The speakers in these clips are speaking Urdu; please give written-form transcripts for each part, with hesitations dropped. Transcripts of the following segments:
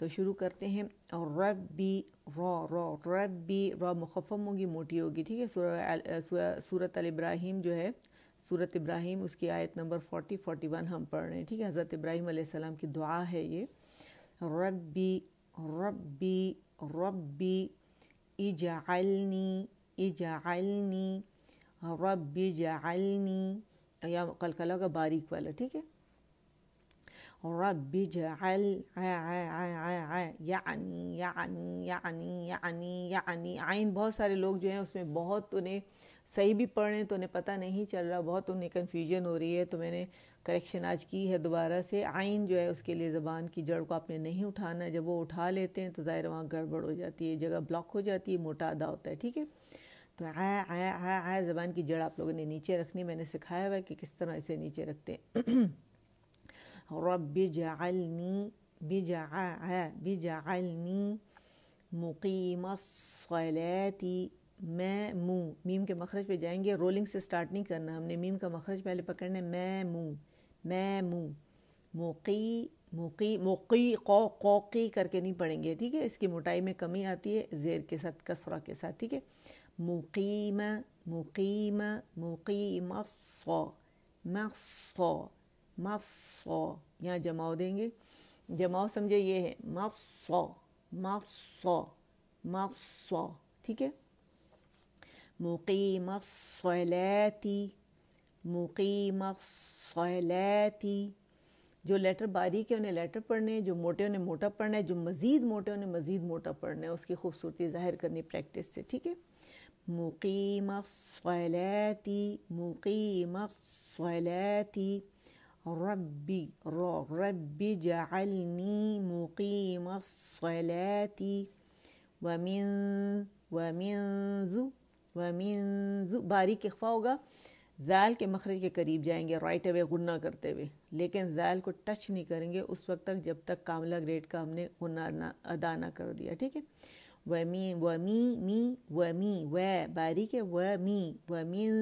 تو شروع کرتے ہیں. ربی ربی را مخفم ہوگی، موٹی ہوگی. ٹھیک ہے. سورۃ الابراہیم جو ہے، سورۃ ابراہیم، اس کی آیت نمبر 41 ہم پڑھ رہے ہیں. ٹھیک ہے. حضرت ابراہیم علیہ السلام کی دعا ہے یہ. ربی ربی ربی اجعلنی اجعلنی ربی اجعلنی، یا قلقلہ کا باریک والا. ٹھیک ہے. رب اجعل یعنی یعنی یعنی یعنی یعنی عین. بہت سارے لوگ جو ہیں اس میں بہت انہیں صحیح بھی پڑھ رہے ہیں تو انہیں پتہ نہیں چل رہا، بہت انہیں کنفیوژن ہو رہی ہے. تو میں نے کریکشن آج کی ہے دوبارہ سے. عین جو ہے اس کے لیے زبان کی جڑ کو آپ نے نہیں اٹھانا ہے. جب وہ اٹھا لیتے ہیں تو ظاہر وہاں گڑبڑ ہو جاتی ہے، جگہ بلاک ہو جاتی ہے، موٹا ادا ہوتا ہے. ٹھیک ہے. تو زبان کی جڑ آپ لوگوں نے نیچے رکھنی. میں نے سکھایا ہوا ہے کہ کس طرح اسے نیچے رکھتے ہیں. رب اجعلنی بجعلنی مقیم الصلاۃ. میں منہ، میم کے مخرج پہ جائیں گے. رولنگ سے سٹارٹ نہیں کرنا ہم نے، میم کا مخرج پہلے پکڑنا ہے. میں منہ موقی قوقی کر کے نہیں پڑھیں گے. ٹھیک ہے. اس کی موٹائی میں کمی آتی ہے زیر کے ساتھ، کسرہ کے ساتھ. ٹھیک ہے. مقیم مقیم مقیم مصو، یہاں جماؤ دیں گے. جماؤ سمجھے یہ ہے مصو. ٹھیک ہے. مقیم الصلاۃ مقیم الصلاۃ. جو لیٹر باریک ہے انہیں لیٹر پڑھنے ہیں، جو موٹے انہیں موٹا پڑھنا ہے، جو مزید موٹے انہیں مزید موٹا پڑھنا ہے. اس کی خوبصورتی ظاہر کرنی پریکٹس سے. ٹھیک ہے. مقیم الصلاۃ مقیم الصلاۃ ربی ربی جعلنی مقیم الصلاۃ ومن ذو باریک اخفا ہوگا. ذال کے مخرج کے قریب جائیں گے رائٹ اوے غنہ کرتے ہوئے، لیکن ذال کو ٹچ نہیں کریں گے اس وقت تک جب تک کاملہ گریڈ کا ہم نے غنہ ادا نہ کر دیا. ٹھیک ہے. ومی و باریک ہے. ومن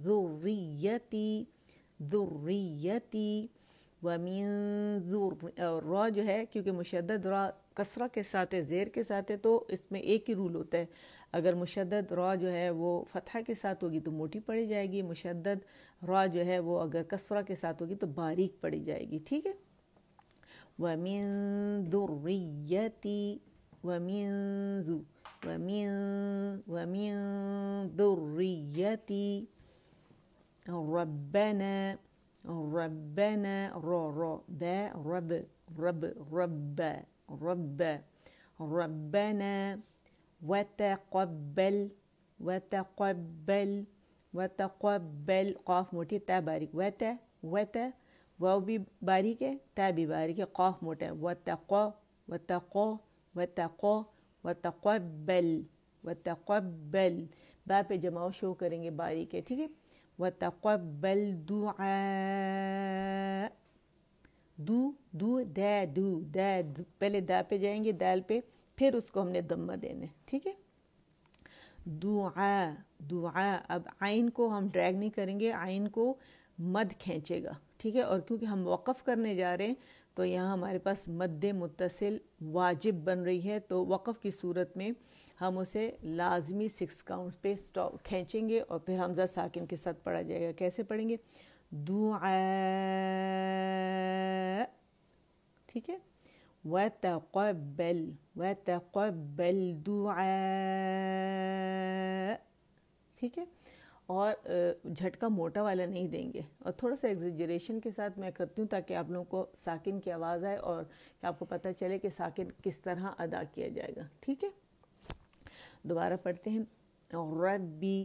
ذریتی ومن را جو ہے کیونکہ مشدد را کسرہ کے ساتھ ہے، زیر کے ساتھ ہے، تو اس میں ایک ہی رول ہوتا ہے. اگر مشدد را جو ہے وہ فتحہ کے ساتھ ہوگی تو موٹی پڑھی جائے گی. مشدد را جو ہے وہ اگر کسرہ کے ساتھ ہوگی تو باریک پڑھی جائے گی. ٹھیک ہے. ومن ذریتی ومن ذریتی ربنا ربنا وتقبل قاف موٹی تا باریک. واو بھی باریک ہے، تا بھی باریک ہے، قاف موٹا ہے. وتقبل با پہ جماؤ شو کریں گے باریک ہے. ٹھیک ہے. وتقبل دعاء دا پہلے دا پہ جائیں گے، دال پہ، پھر اس کو ہم نے ضمہ دینا ہے. ٹھیک ہے. دعا. اب عین کو ہم ڈریگ نہیں کریں گے، عین کو مد کھینچے گا. ٹھیک ہے. اور کیونکہ ہم وقف کرنے جا رہے ہیں تو یہاں ہمارے پاس مد متصل واجب بن رہی ہے، تو وقف کی صورت میں ہم اسے لازمی 6 کاؤنٹ پہ کھینچیں گے اور پھر حمزہ ساکن کے ساتھ پڑھا جائے گا. کیسے پڑھیں گے؟ دعا. ٹھیک ہے. وتقبل دعاء. ٹھیک ہے. اور جھٹکا موٹا والا نہیں دیں گے، اور تھوڑا سا ایگزیجریشن کے ساتھ میں کرتی ہوں تاکہ آپ لوگوں کو ساکن کی آواز آئے اور آپ کو پتہ چلے کہ ساکن کس طرح ادا کیا جائے گا. ٹھیک ہے. دوبارہ پڑھتے ہیں. ربی.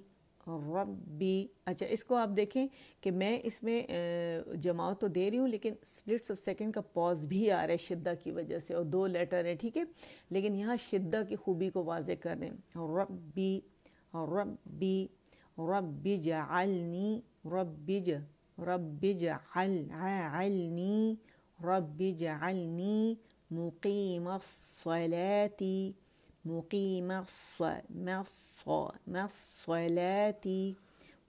اچھا اس کو آپ دیکھیں کہ میں اس میں جماؤ تو دے رہی ہوں لیکن سپلٹس آف سیکنڈ کا پاز بھی آ رہا ہے شدہ کی وجہ سے، اور 2 لیٹر ہیں. ٹھیک ہے. لیکن یہاں شدہ کی خوبی کو واضح کر رہے ہیں. ربی جعلنی ربی جعلنی مقیم الصلاۃ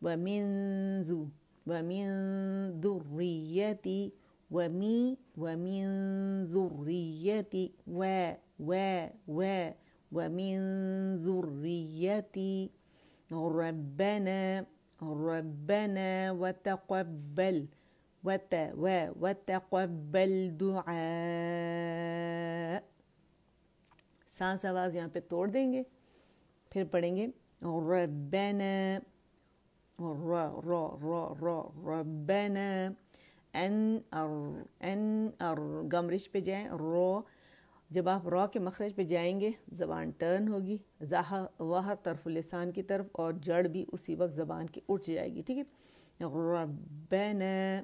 ومن ذریتی ومن ذریتی ومن ذریتی ربنا وتقبل وتقبل دعاء. سانس آواز یہاں پہ توڑ دیں گے، پھر پڑھیں گے ربنا ربنا گمرش پہ جائیں. جب آپ را کے مخرج پہ جائیں گے زبان ٹرن ہوگی ظاہر طرف لسان کی طرف، اور جڑ بھی اسی وقت زبان کی اٹھ جائے گی. ٹھیک ہے، ربنا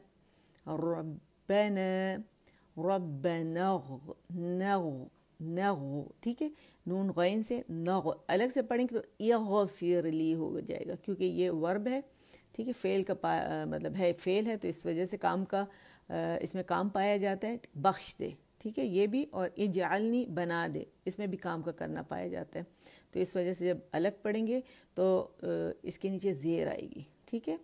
ربنا ربنا نغ. ٹھیک ہے، نون غین سے نغ الگ سے پڑھیں گے تو یغفر لی ہو جائے گا، کیونکہ یہ ورب ہے. ٹھیک ہے، فعل کا مطلب ہے فعل ہے، تو اس وجہ سے کام کا اس میں کام پایا جاتا ہے. بخش دے، ٹھیک ہے، یہ بھی، اور اجعلنی بنا دے، اس میں بھی کام کا کرنا پایا جاتا ہے. تو اس وجہ سے جب الگ پڑھیں گے تو اس کے نیچے زیر آئے گی. ٹھیک ہے،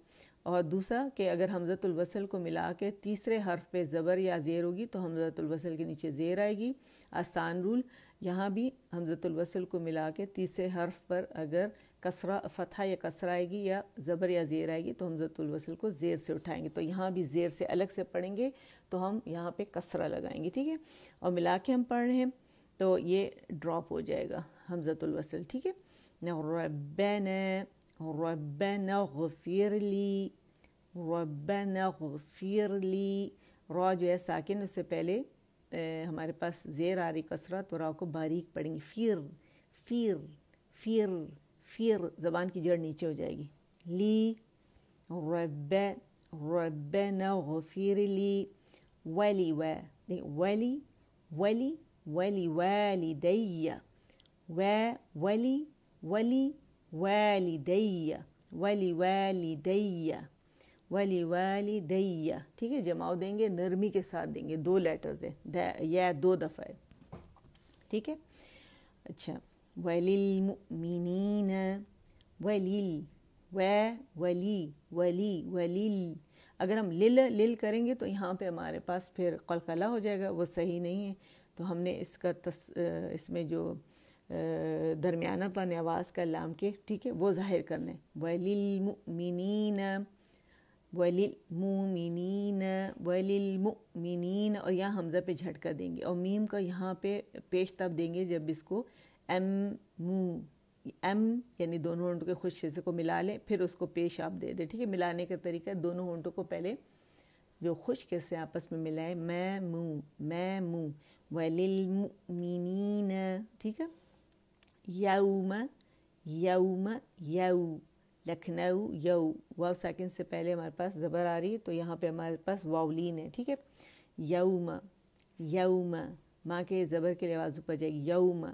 اور دوسرا کہ اگر حمزۃ الوصل کو ملا کے تیسرے حرف پہ زبر یا زیر ہوگی تو حمزۃ الوصل کے نیچے زیر آئے گی. آسان رول، یہاں بھی حمزۃ الوصل کو ملا کے تیسرے حرف پر اگر کسرہ فتحہ یا کسرہ آئے گی یا زبر یا زیر آئے گی تو حمزۃ الوصل کو زیر سے اٹھائیں گے. تو یہاں بھی زیر سے الگ سے پڑھیں گے تو ہم یہاں پہ کسرہ لگائیں گے. ٹھیک ہے، اور ملا کے ہم پڑھ رہے ہیں تو یہ ڈراپ ہو جائے گا حمزۃ الوصل. ٹھیک ہے، ربنا اغفر لی ربنا اغفر لی. را جو ہے ساکن، اس سے پہلے ہمارے پاس زیر آ رہی کسرہ، تو را کو باریک پڑھیں گے. فیر زبان کی جڑ نیچے ہو جائے گی. لی ربنا اغفر لی ولی والدی والدی. ٹھیک ہے، جماؤ دیں گے، نرمی کے ساتھ دیں گے، 2 لیٹرز ہیں، یا 2 دفعہ ہے. ٹھیک ہے، اچھا. وللمؤمنین ولیل. اگر ہم لل کریں گے تو یہاں پہ ہمارے پاس پھر قلقلہ ہو جائے گا، وہ صحیح نہیں ہے. تو ہم نے اس کا اس میں جو درمیانہ پن آواز کا لام کے، ٹھیک ہے، وہ ظاہر کرنا ہے. وللمؤمنین، اور یہاں حمزہ پہ جھٹکا دیں گے، اور میم کا یہاں پہ پیش تب دیں گے جب اس کو یعنی دونوں ہونٹوں کے خشک حصے کو ملا لیں، پھر اس کو پیش آپ دے دیں. ٹھیک ہے، ملانے کا طریقہ ہے دونوں ہونٹوں کو پہلے جو خشک حصے آپس میں ملائیں، میں منہ وللمؤمنین. ٹھیک ہے، یوم لکھنؤ واو ساکن سے پہلے ہمارے پاس زبر آ رہی ہے، تو یہاں پہ ہمارے پاس واولین ہے. ٹھیک ہے، یوم ماں کے زبر کے لیے آواز اوپر جائے گی. یوم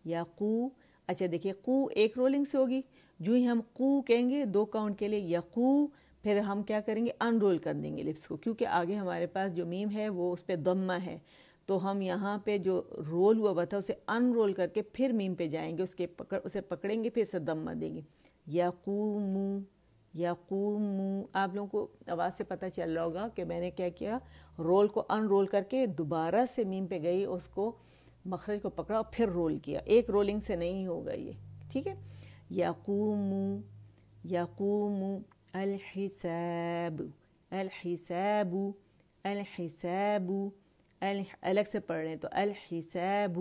یقو. اچھا دیکھیے، قو ایک رولنگ سے ہوگی، جو ہی ہم قو کہیں گے 2 کاؤنٹ کے لیے یقو، پھر ہم کیا کریں گے، ان رول کر دیں گے لپس کو، کیونکہ آگے ہمارے پاس جو میم ہے وہ اس پہ ضمہ ہے. تو ہم یہاں پہ جو رول ہوا تھا اسے ان رول کر کے پھر میم پہ جائیں گے، اسے پکڑیں گے، پھر سے ضمہ دیں گے. یقوم. آپ لوگوں کو آواز سے پتہ چل رہا ہوگا کہ میں نے کیا کیا، رول کو ان رول کر کے دوبارہ سے میم پہ گئی، اس کو مخرج کو پکڑا اور پھر رول کیا. ایک رولنگ سے نہیں ہوگا یہ. ٹھیک ہے، یقوم الحساب الگ سے پڑھ رہے ہیں تو الحساب.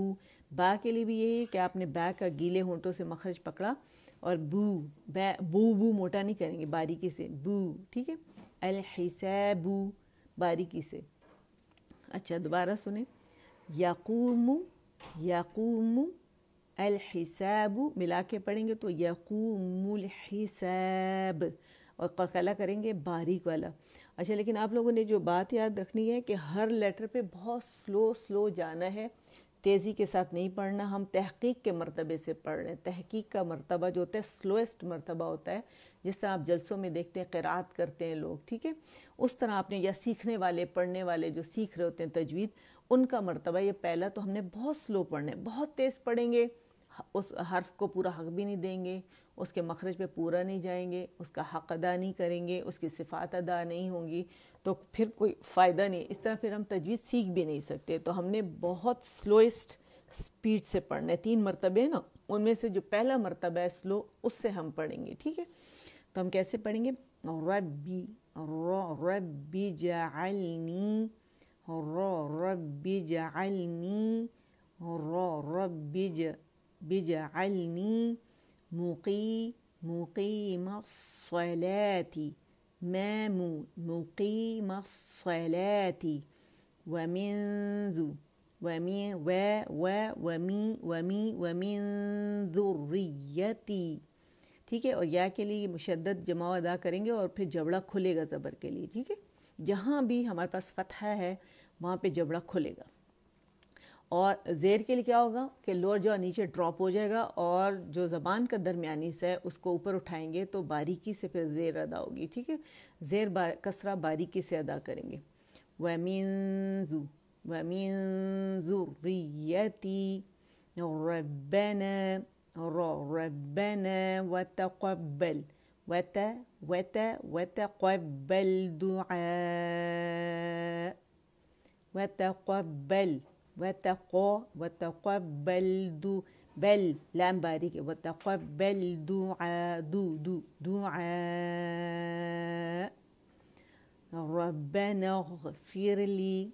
با کے لیے بھی یہی ہے کہ آپ نے با کا گیلے ہونٹوں سے مخرج پکڑا، اور بو موٹا نہیں کریں گے، باریکی سے بو. ٹھیک ہے، الحساب باریکی سے. اچھا دوبارہ سنیں، یقوم الحساب ملا کے پڑھیں گے تو یقوم الحساب، اور قلقلہ کریں گے باریک والا. اچھا لیکن آپ لوگوں نے جو بات یاد رکھنی ہے کہ ہر لیٹر پہ بہت سلو جانا ہے، تیزی کے ساتھ نہیں پڑھنا. ہم تحقیق کے مرتبے سے پڑھ رہے ہیں. تحقیق کا مرتبہ جو ہوتا ہے سلویسٹ مرتبہ ہوتا ہے، جس طرح آپ جلسوں میں دیکھتے ہیں قرات کرتے ہیں لوگ. ٹھیک ہے، اس طرح آپ نے، یا سیکھنے والے پڑھنے والے جو سیکھ رہے ہوتے ہیں تجوید، ان کا مرتبہ یہ پہلا. تو ہم نے بہت سلو پڑھنا ہے، بہت تیز پڑھیں گے اس حرف کو پورا حق بھی نہیں دیں گے، اس کے مخرج پہ پورا نہیں جائیں گے، اس کا حق ادا نہیں کریں گے، اس کی صفات ادا نہیں ہوں گی، تو پھر کوئی فائدہ نہیں۔ اس طرح پھر ہم تجوید سیکھ بھی نہیں سکتے۔ تو ہم نے بہت سلوئسٹ سپیڈ سے پڑھنا ہے، 3 مرتبے نا، ان میں سے جو پہلا مرتبہ ہے سلو، اس سے ہم پڑھیں گے، ٹھیک ہے؟ تو ہم کیسے پڑھیں گے؟ ربی ربی جعلنی ربی جعلنی ربی بجعلنی مقیم الصلاة مقیم الصلاة ومن ذریتی، ٹھیک ہے؟ اور یا کے لیے مشدد جمع ادا کریں گے اور پھر جبڑا کھلے گا زبر کے لیے، ٹھیک ہے؟ جہاں بھی ہمارے پاس فتحہ ہے وہاں پہ جبڑا کھلے گا۔ اور زیر کے لیے کیا ہوگا کہ لور جو نیچے ڈراپ ہو جائے گا، اور جو زبان کا درمیانی حصہ ہے اس کو اوپر اٹھائیں گے تو باریکی سے پھر زیر ادا ہوگی، ٹھیک ہے؟ زیر کسرہ باریکی سے ادا کریں گے۔ وَمِن ذُرِّيَّتِي ربنا وتقبل وتقبل دعاء وتقبل بل لام باریک وتقبل دعاء ربنا اغفر لي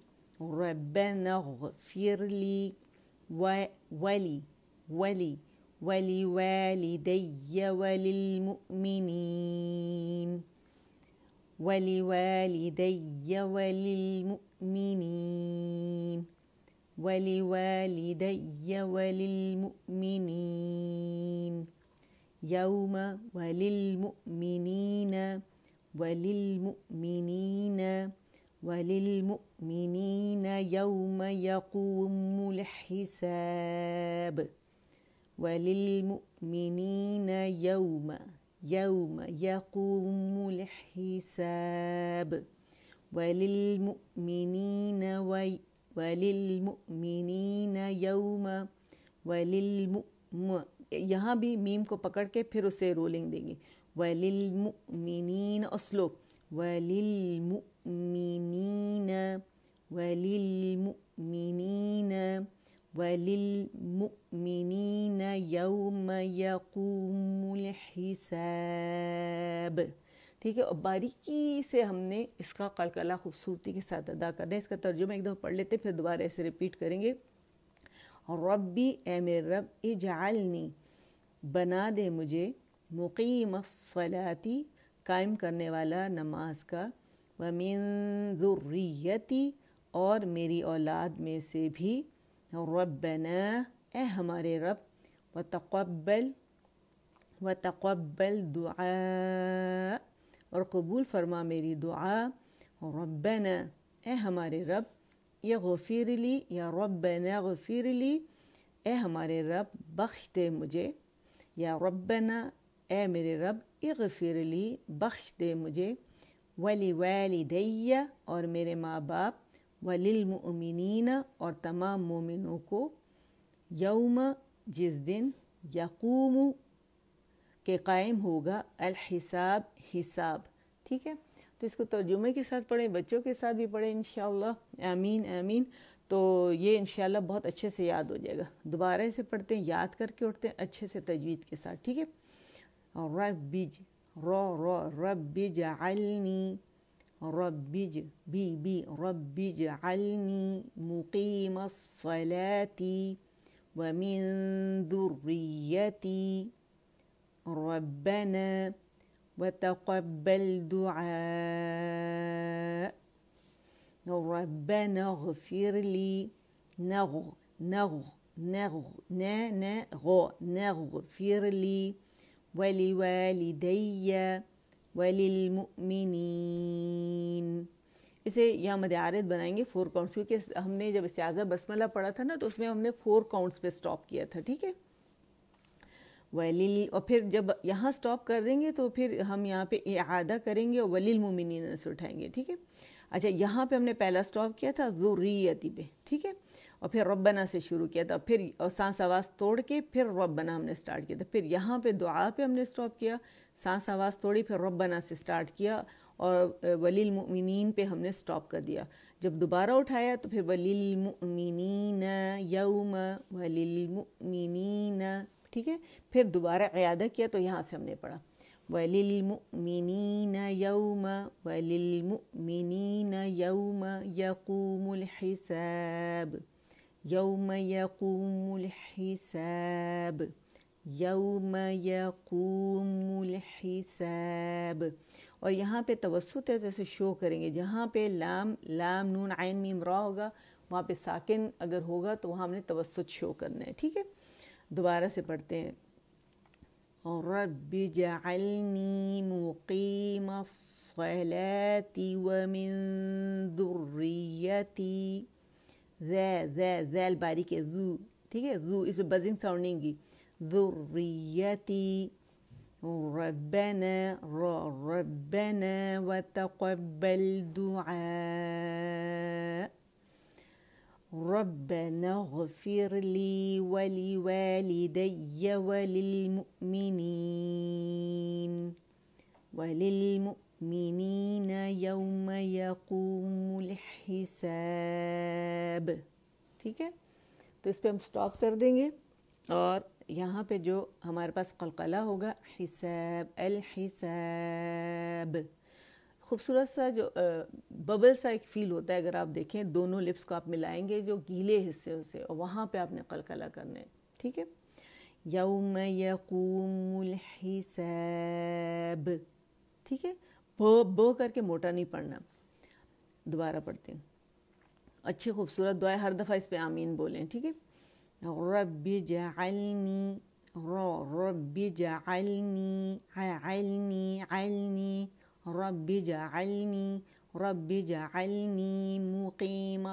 ولوالدي وللمؤمنين وللمؤمنين يوم يقوم الحساب وللمؤمنين يوم يقوم الحساب وللمؤمنين يوم یہاں بھی میم کو پکڑ کے پھر اسے رولنگ دیں گے، وللمؤمنین اسلو وللمؤمنین یوم یقوم الحساب، ٹھیک ہے؟ اور باریکی سے ہم نے اس کا قلقلہ خوبصورتی کے ساتھ ادا کرنا ہے۔ اس کا ترجمہ ایک دفعہ پڑھ لیتے پھر دوبارہ ایسے ریپیٹ کریں گے۔ ربی اے میرے رب، اجعلنی بنا دے مجھے، مقیم الصلاۃ قائم کرنے والا نماز کا، ومن ذریتی اور میری اولاد میں سے بھی، ربنا اے ہمارے رب، وتقبل دعاء اور قبول فرما میری دعا، ربنا اے ہمارے رب، اغفر لی یا ربنا اغفر لی اے ہمارے رب بخش دے مجھے، یا ربنا اے میرے رب اغفر لی بخش دے مجھے، ولوالدی اور میرے ماں باپ، وللمؤمنین اور تمام مومنوں کو، یوم جس دن، یقوم کے قائم ہوگا، الحساب حساب، ٹھیک ہے؟ تو اس کو ترجمے کے ساتھ پڑھیں، بچوں کے ساتھ بھی پڑھیں انشاءاللہ، آمین آمین۔ تو یہ انشاءاللہ بہت اچھے سے یاد ہو جائے گا۔ دوبارہ اسے پڑھتے ہیں، یاد کر کے اٹھتے ہیں اچھے سے تجوید کے ساتھ، ٹھیک ہے؟ رب جعلنی رب جعلنی مقیم الصلاة ومن ذریتی ربنا وتقبل دعاء ربنا اغفر لي نغفر لي ولوالدي وللمؤمنين۔ اسے یہاں مد عارض بنائیں گے 4 کاؤنٹس، کیونکہ ہم نے جب استعاذہ بسملہ پڑھا تھا نا تو اس میں ہم نے 4 کاؤنٹس پہ سٹاپ کیا تھا، ٹھیک ہے؟ اور پھر جب یہاں سٹاپ کر دیں گے تو پھر ہم یہاں پہ اعادہ کریں گے اور وللمؤمنین سے اٹھائیں گے، ٹھیک ہے؟ اچھا یہاں پہ ہم نے پہلا سٹاپ کیا تھا ذریتی پہ، ٹھیک ہے، اور پھر ربنا سے شروع کیا تھا، پھر سانس آواز توڑ کے پھر ربنا ہم نے سٹارٹ کیا تھا، پھر یہاں پہ دعا پہ ہم نے سٹاپ کیا، سانس آواز توڑی، پھر ربنا سے سٹارٹ کیا، اور وللمؤمنین پہ ہم نے سٹاپ کر دیا۔ جب دوبارہ اٹھایا تو پھر وللمؤمنین یوم، وللمؤمنین، ٹھیک ہے، پھر دوبارہ اعادہ کیا تو یہاں سے ہم نے پڑھا وَلِلْمُؤْمِنِينَ يَوْمَ وَلِلْمُؤْمِنِينَ يَوْمَ يَقُومُ الْحِسَابُ، يَوْمَ يَقُومُ الْحِسَابُ، يَوْمَ يَقُومُ الْحِسَابُ۔ اور یہاں پہ توسط ہے، جیسے شو کریں گے، جہاں پہ لام نون عین میم را ہوگا وہاں پہ ساکن اگر ہوگا تو وہاں ہم نے توسط شو کرنا ہے، ٹھیک ہے۔ دوبارہ سے پڑھتے ہیں رب اجعلنی مقیم الصلاة ومن ذریتی، ذیل باریک ہے، ذو، ٹھیک ہے، ذو، اس میں بزنگ ساؤنڈ نہیں گی، ذریتی ربنا ربنا وتقبل دعاء، ربنا اغفر لي ولوالدي وللمؤمنين يوم يقوم الحساب، ٹھیک ہے۔ تو اس پہ ہم سٹاپ کر دیں گے، اور یہاں پہ جو ہمارے پاس قلقلہ ہوگا، حساب، الحساب، خوبصورت سا جو ببل سا ایک فیل ہوتا ہے، اگر آپ دیکھیں دونوں لپس کو آپ ملائیں گے جو گیلے حصے سے، اور وہاں پہ آپ نے قلقلہ کرنا ہے، ٹھیک ہے۔ یوم یقوم الحساب، ٹھیک ہے، بو کر کے موٹا نہیں پڑھنا۔ دوبارہ پڑھتے ہیں، اچھی خوبصورت دعائیں، ہر دفعہ اس پہ آمین بولیں، ٹھیک ہے۔ رب جعلنی، رب جعلنی، علنی، رب جعلنی، رب جعلنی مقیم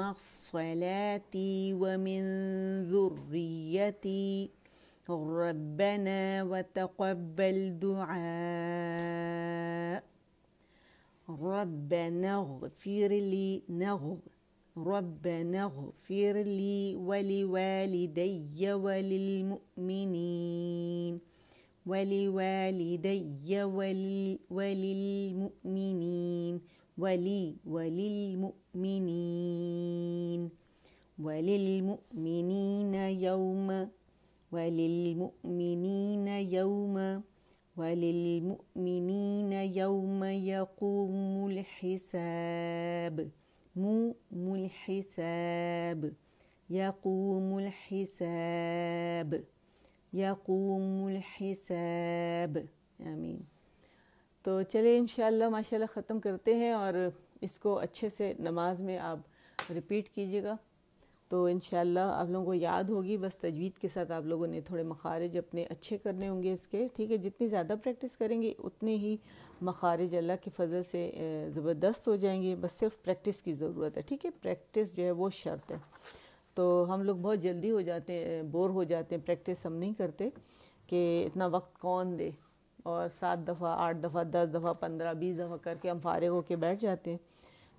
الصلاة ومن ذریتی ربنا وتقبل دعاء، ربنا اغفر لي، ربنا اغفر لي ولوالدي وللمؤمنين وللمؤمنين وللمؤمنين يوم يقوم الحساب، الحساب، يقوم الحساب، يقوم الحساب، آمین۔ تو چلیں انشاءاللہ ماشاءاللہ ختم کرتے ہیں، اور اس کو اچھے سے نماز میں آپ ریپیٹ کیجیے گا، تو انشاءاللہ آپ لوگوں کو یاد ہوگی۔ بس تجوید کے ساتھ آپ لوگوں نے تھوڑے مخارج اپنے اچھے کرنے ہوں گے اس کے، ٹھیک ہے۔ جتنی زیادہ پریکٹس کریں گے اتنے ہی مخارج اللہ کی فضل سے زبردست ہو جائیں گے، بس صرف پریکٹس کی ضرورت ہے، ٹھیک ہے۔ پریکٹس جو ہے وہ شرط ہے۔ تو ہم لوگ بہت جلدی ہو جاتے ہیں، بور ہو جاتے ہیں، پریکٹس ہم نہیں کرتے کہ اتنا وقت کون دے، اور 7 دفعہ 8 دفعہ 10 دفعہ 15 20 دفعہ کر کے ہم فارغ ہو کے بیٹھ جاتے ہیں۔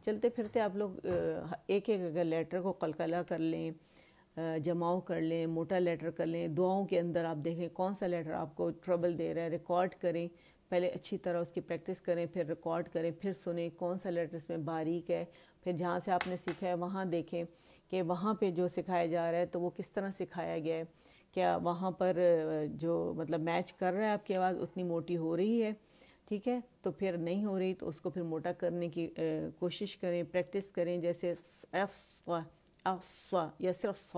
چلتے پھرتے آپ لوگ ایک اگر لیٹر کو قلقلہ کر لیں، جماؤ کر لیں، موٹا لیٹر کر لیں، دعاؤں کے اندر آپ دیکھیں کون سا لیٹر آپ کو ٹربل دے رہا ہے، ریکارڈ کریں، پہلے اچھی طرح اس کی پریکٹس کریں، پھر ریکارڈ کریں، پھر سنیں کون سا لیٹر اس میں باریک ہے، پھر جہاں سے آپ نے سیکھا ہے وہاں دیکھیں کہ وہاں پہ جو سکھایا جا رہا ہے تو وہ کس طرح سکھایا گیا ہے، کیا وہاں پر جو مطلب میچ کر رہا ہے آپ کی آواز اتنی موٹی ہو رہی ہے، ٹھیک ہے۔ تو پھر نہیں ہو رہی تو اس کو پھر موٹا کرنے کی کوشش کریں، پریکٹس کریں، جیسے یا صرف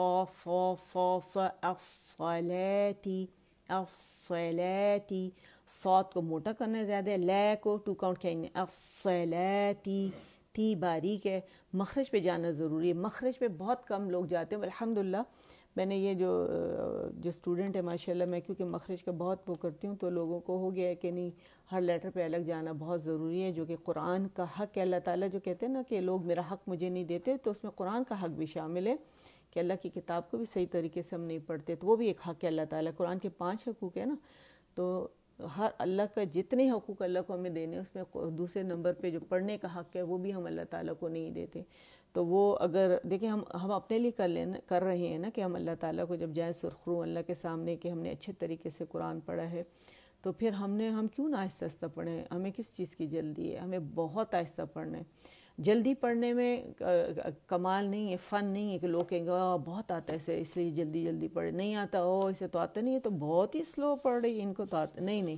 الصلاتی، صوت کو موٹا کرنا ہے زیادہ ہے، لے کو 2 کاؤنٹ کہیں، الصلاتی، تی باریک ہے، مخرج پہ جانا ضروری ہے، مخرج پہ بہت کم لوگ جاتے ہیں۔ الحمدللہ میں نے یہ جو اسٹوڈنٹ ہے ماشاءاللہ، میں کیونکہ مخرج کا بہت وہ کرتی ہوں تو لوگوں کو ہو گیا ہے کہ نہیں، ہر لیٹر پہ الگ جانا بہت ضروری ہے، جو کہ قرآن کا حق ہے۔ اللہ تعالیٰ جو کہتے ہیں نا کہ لوگ میرا حق مجھے نہیں دیتے، تو اس میں قرآن کا حق بھی شامل ہے کہ اللہ کی کتاب کو بھی صحیح طریقے سے ہم نہیں پڑھتے، تو وہ بھی ایک حق ہے اللہ تعالیٰ۔ قرآن کے 5 حقوق ہیں نا، تو ہر اللہ کا جتنے حقوق اللہ کو ہمیں دینے اس میں دوسرے نمبر پہ جو پڑھنے کا حق ہے وہ بھی ہم اللہ تعالیٰ کو نہیں دیتے. تو وہ اگر دیکھیں ہم اپنے لیے کر رہے ہیں نا کہ ہم اللہ تعالیٰ کو جب جائیں سرخرو اللہ کے سامنے کہ ہم نے اچھے طریقے سے قرآن پڑھا ہے تو پھر ہم کیوں نہ آہستہ آہستہ پڑھیں؟ ہمیں کس چیز کی جلدی ہے؟ ہمیں بہت آہستہ پڑھنا ہے. جلدی پڑھنے میں کمال نہیں ہے، فن نہیں ہے کہ لوگ کہیں گے بہت آتا ہے اسے اس لیے جلدی جلدی پڑھے. نہیں آتا، اسے تو آتا نہیں ہے تو بہت ہی سلو پڑھ رہی ہے، ان کو تو آتا نہیں.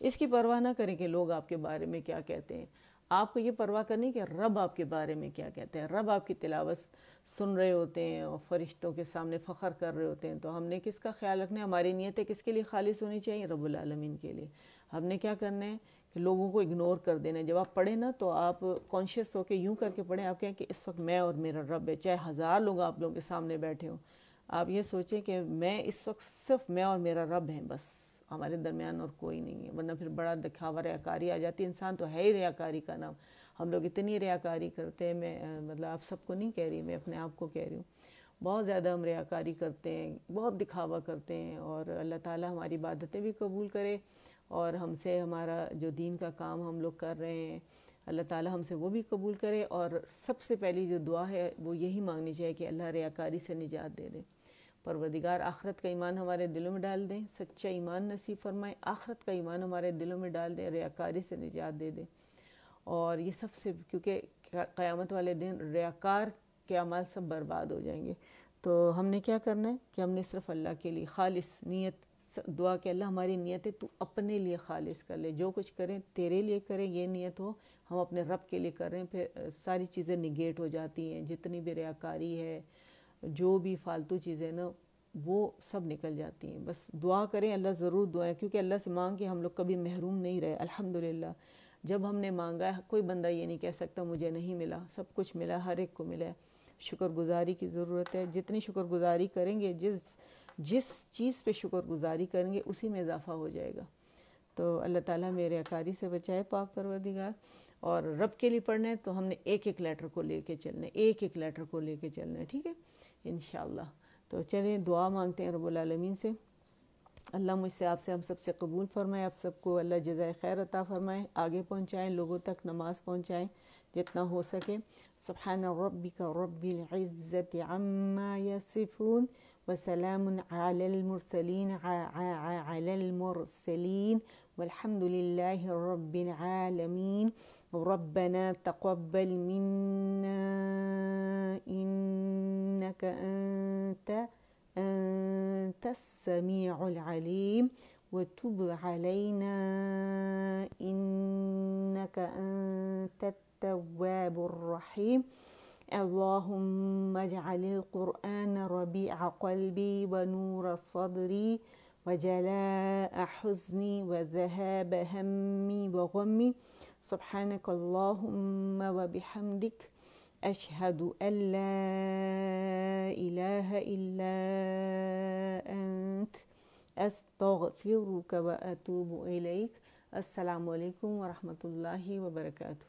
اس کی پرواہ نہ کریں کہ لوگ آپ کے بارے میں کیا کہتے ہیں. آپ کو یہ پرواہ کرنی کہ رب آپ کے بارے میں کیا کہتے ہیں. رب آپ کی تلاوت سن رہے ہوتے ہیں اور فرشتوں کے سامنے فخر کر رہے ہوتے ہیں. تو ہم نے کس کا خیال رکھنا ہے؟ ہماری نیتیں کس کے لیے خالص ہونی چاہیے؟ رب العالمین کے لیے. ہم نے کیا کرنا ہے کہ لوگوں کو اگنور کر دینا ہے. جب آپ پڑھیں نا تو آپ کانشیس ہو کے یوں کر کے پڑھیں. آپ کہیں کہ اس وقت میں اور میرا رب ہے، چاہے 1000 لوگ آپ لوگوں کے سامنے بیٹھے ہوں. آپ یہ سوچیں کہ میں اس وقت صرف میں اور میرا رب ہیں، بس ہمارے درمیان اور کوئی نہیں ہے. ورنہ پھر بڑا دکھاوا ریاکاری آ جاتی ہے. انسان تو ہے ہی ریاکاری کا نام. ہم لوگ اتنی ریاکاری کرتے ہیں، میں مطلب آپ سب کو نہیں کہہ رہی، میں اپنے آپ کو کہہ رہی ہوں. بہت زیادہ ہم ریاکاری کرتے ہیں، بہت دکھاوا کرتے ہیں. اور اللہ تعالیٰ ہماری عبادتیں بھی قبول کرے اور ہم سے ہمارا جو دین کا کام ہم لوگ کر رہے ہیں اللہ تعالیٰ ہم سے وہ بھی قبول کرے. اور سب سے پہلی جو دعا ہے وہ یہی مانگنی چاہیے کہ اللہ ریاکاری سے نجات دے دے. پروردگار آخرت کا ایمان ہمارے دلوں میں ڈال دیں، سچا ایمان نصیب فرمائے، آخرت کا ایمان ہمارے دلوں میں ڈال دیں، ریاکاری سے نجات دے دیں. اور یہ سب سے، کیونکہ قیامت والے دن ریاکار کے اعمال سب برباد ہو جائیں گے. تو ہم نے کیا کرنا ہے کہ ہم نے صرف اللہ کے لیے خالص نیت دعا کہ اللہ ہماری نیتیں تو اپنے لیے خالص کر لے، جو کچھ کریں تیرے لیے کریں، یہ نیت ہو. ہم اپنے رب کے لیے کر رہے ہیں، پھر ساری چیزیں نگیٹ ہو جاتی ہیں. جتنی بھی ریاکاری ہے، جو بھی فالتو چیزیں نا وہ سب نکل جاتی ہیں. بس دعا کریں، اللہ ضرور دعائیں، کیونکہ اللہ سے مانگ کے ہم لوگ کبھی محروم نہیں رہے الحمدللہ. جب ہم نے مانگا ہے کوئی بندہ یہ نہیں کہہ سکتا مجھے نہیں ملا، سب کچھ ملا، ہر ایک کو ملا ہے. شکر گزاری کی ضرورت ہے. جتنی شکر گزاری کریں گے، جس چیز پہ شکر گزاری کریں گے اسی میں اضافہ ہو جائے گا. تو اللہ تعالیٰ میرے ریاکاری سے بچائے پاک پروردگار. اور رب کے لیے پڑھنا ہے تو ہم نے ایک ایک لیٹر کو لے کے چلنا ہے، ایک ایک لیٹر کو لے کے چلنا ہے، ٹھیک ہے انشاءاللہ. تو چلیں دعا مانگتے ہیں رب العالمین سے. اللہ مجھ سے آپ سے ہم سب سے قبول فرمائے. آپ سب کو اللہ جزائے خیر عطا فرمائے، آگے پہنچائیں، لوگوں تک نماز پہنچائیں جتنا ہو سکے. سبحان ربک رب العزت عما یصفون وسلام علی المرسلین والحمد للہ رب العالمین. ربنا تقبل منا انک أنت السميع العليم وتب علينا إنك أنت التواب الرحيم. اللهم اجعل القرآن ربيع قلبي ونور صدري وجلاء حزني وذهاب همي وغمي. سبحانك اللهم وبحمدك أشهد أن لا إله إلا أنت أستغفرك وأتوب إليك. السلام علیکم ورحمۃ اللہ وبرکاتہ.